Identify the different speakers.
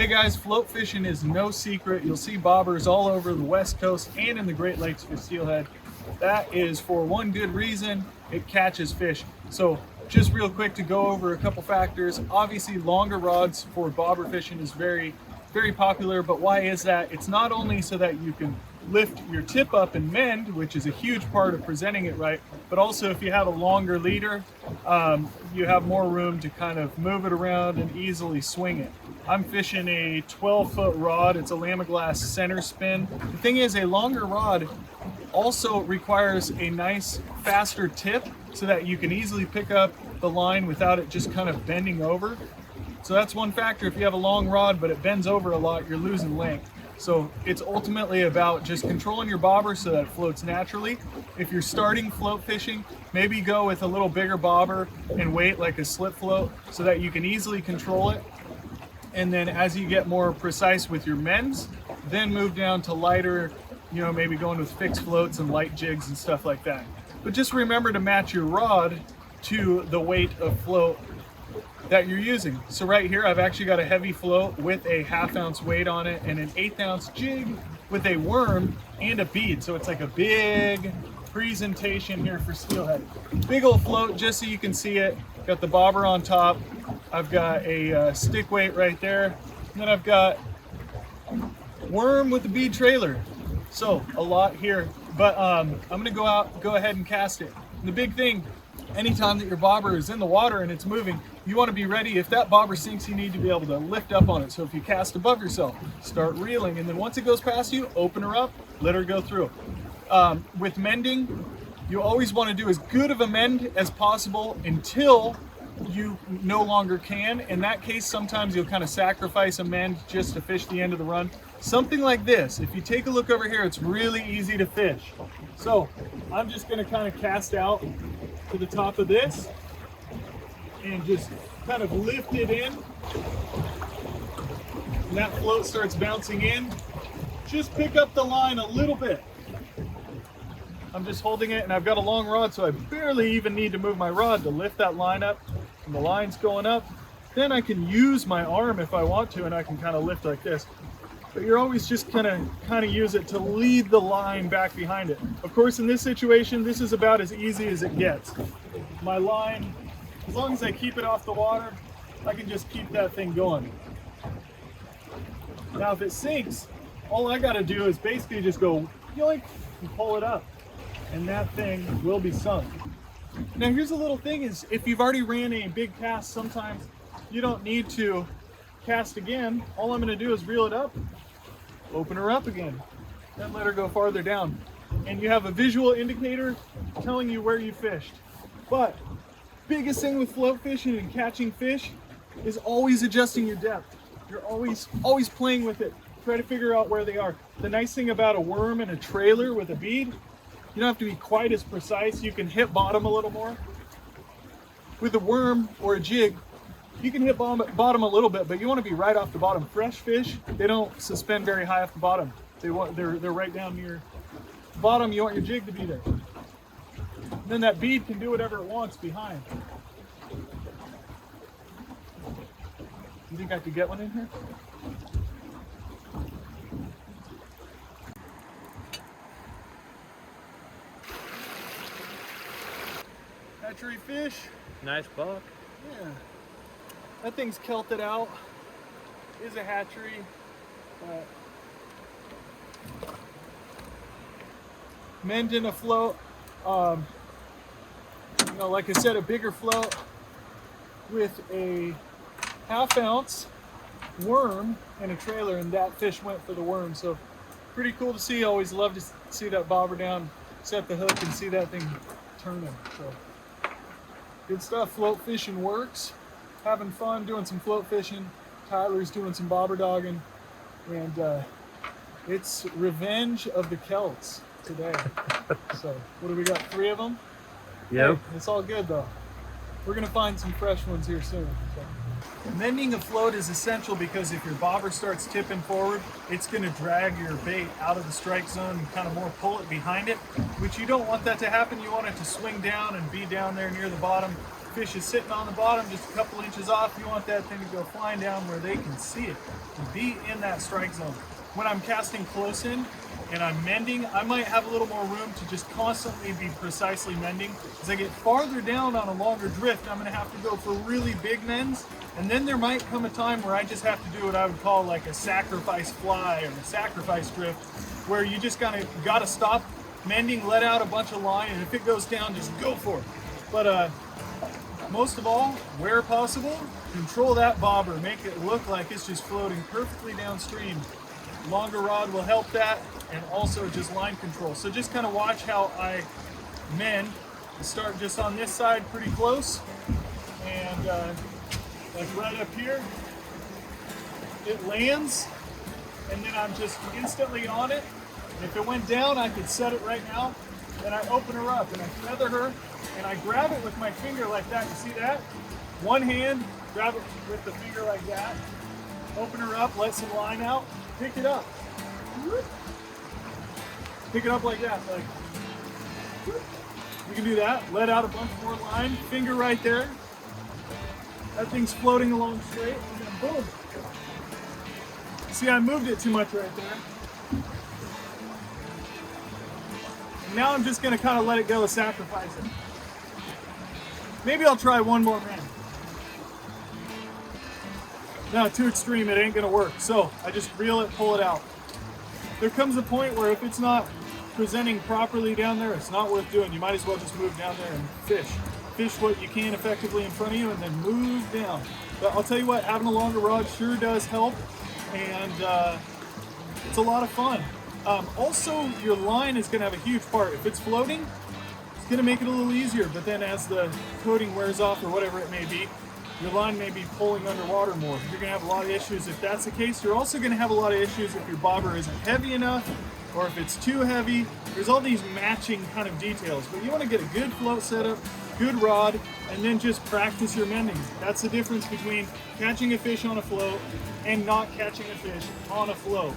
Speaker 1: Hey guys, float fishing is no secret. You'll see bobbers all over the West Coast and in the Great Lakes for steelhead. That is for one good reason: it catches fish. So just real quick to go over a couple factors. Obviously longer rods for bobber fishing is very popular, but why is that? It's not only so that you can lift your tip up and mend, which is a huge part of presenting it right, but also if you have a longer leader, you have more room to kind of move it around and easily swing it. I'm fishing a 12-foot rod. It's a Lamiglass center spin. The thing is, a longer rod also requires a nice faster tip so that you can easily pick up the line without it just kind of bending over. So that's one factor. If you have a long rod but it bends over a lot, you're losing length. So it's ultimately about just controlling your bobber so that it floats naturally. If you're starting float fishing, maybe go with a little bigger bobber and weight like a slip float so that you can easily control it. And then as you get more precise with your mends, then move down to lighter, maybe going with fixed floats and light jigs and stuff like that. But just remember to match your rod to the weight of float that you're using. So right here, I've actually got a heavy float with a 1/2 ounce weight on it and an 1/8 ounce jig with a worm and a bead. So it's like a big presentation here for steelhead. Big old float, just so you can see it. Got the bobber on top. I've got a stick weight right there. And then I've got worm with the bead trailer. So a lot here, but I'm gonna go ahead and cast it. And the big thing, anytime that your bobber is in the water and it's moving, you want to be ready. If that bobber sinks, you need to be able to lift up on it. So if you cast above yourself, start reeling, and then once it goes past you, open her up, let her go through. With mending, you always want to do as good of a mend as possible until you no longer can. In that case, sometimes you'll kind of sacrifice a mend just to fish the end of the run. Something like this, if you take a look over here, it's really easy to fish. So I'm just going to kind of cast out to the top of this and just kind of lift it in. And that float starts bouncing in. Just pick up the line a little bit. I'm just holding it, and I've got a long rod, so I barely even need to move my rod to lift that line up. And the line's going up. Then I can use my arm if I want to, and I can kind of lift like this. But you're always just kind of use it to lead the line back behind it. Of course, in this situation, this is about as easy as it gets. My line, as long as I keep it off the water, I can just keep that thing going. Now, if it sinks, all I got to do is basically just go yoink and pull it up, and that thing will be sunk. Now, here's a little thing: is if you've already ran a big cast, sometimes you don't need to cast again. All I'm going to do is reel it up, open her up again, then let her go farther down. And you have a visual indicator telling you where you fished. But biggest thing with float fishing and catching fish is always adjusting your depth. You're always playing with it. Try to figure out where they are. The nice thing about a worm and a trailer with a bead, you don't have to be quite as precise. You can hit bottom a little more. With a worm or a jig, you can hit bottom a little bit, but you want to be right off the bottom. Fresh fish, they don't suspend very high off the bottom. They're right down near the bottom. You want your jig to be there. And then that bead can do whatever it wants behind. You think I could get one in here? Hatchery fish.
Speaker 2: Nice buck.
Speaker 1: Yeah. That thing's kelted out. Is a hatchery. Mending a float. Like I said, a bigger float with a 1/2 ounce worm and a trailer, and that fish went for the worm. So pretty cool to see. Always love to see that bobber down, set the hook, and see that thing turning. So good stuff. Float fishing works. Having fun doing some float fishing. Tyler's doing some bobber dogging, and it's revenge of the Celts today. So what do we got? 3 of them.
Speaker 2: Yep.
Speaker 1: Hey, it's all good though. We're gonna find some fresh ones here soon. So. Mending a float is essential because if your bobber starts tipping forward, it's going to drag your bait out of the strike zone and kind of more pull it behind it, which you don't want that to happen. You want it to swing down and be down there near the bottom. Fish is sitting on the bottom, just a couple inches off. You want that thing to go flying down where they can see it, to be in that strike zone. When I'm casting close in and I'm mending, I might have a little more room to just constantly be precisely mending. As I get farther down on a longer drift, I'm gonna have to go for really big mends. And then there might come a time where I just have to do what I would call like a sacrifice fly or a sacrifice drift, where you just gotta stop mending, let out a bunch of line, and if it goes down, just go for it. But most of all, where possible, control that bobber, make it look like it's just floating perfectly downstream. Longer rod will help that, and also just line control. So just kind of watch how I mend. I start just on this side pretty close, and like right up here, it lands, and then I'm just instantly on it. If it went down, I could set it right now. Then I open her up and I feather her, and I grab it with my finger like that. You see that? One hand, grab it with the finger like that. Open her up, let some line out, pick it up. Pick it up like that. Like, you can do that. Let out a bunch more line. Finger right there. That thing's floating along straight, and then boom. See, I moved it too much right there. And now I'm just gonna kind of let it go and sacrifice it. Maybe I'll try one more man. No, too extreme, it ain't gonna work. So I just reel it, pull it out. There comes a point where if it's not presenting properly down there, it's not worth doing. You might as well just move down there and fish. Fish what you can effectively in front of you and then move down. But I'll tell you what, having a longer rod sure does help, and it's a lot of fun. Also, your line is gonna have a huge part. If it's floating, it's gonna make it a little easier, but then as the coating wears off or whatever it may be, your line may be pulling underwater more. You're gonna have a lot of issues if that's the case. You're also gonna have a lot of issues if your bobber isn't heavy enough, or if it's too heavy. There's all these matching kind of details, but you wanna get a good float setup, good rod, and then just practice your mending. That's the difference between catching a fish on a float and not catching a fish on a float.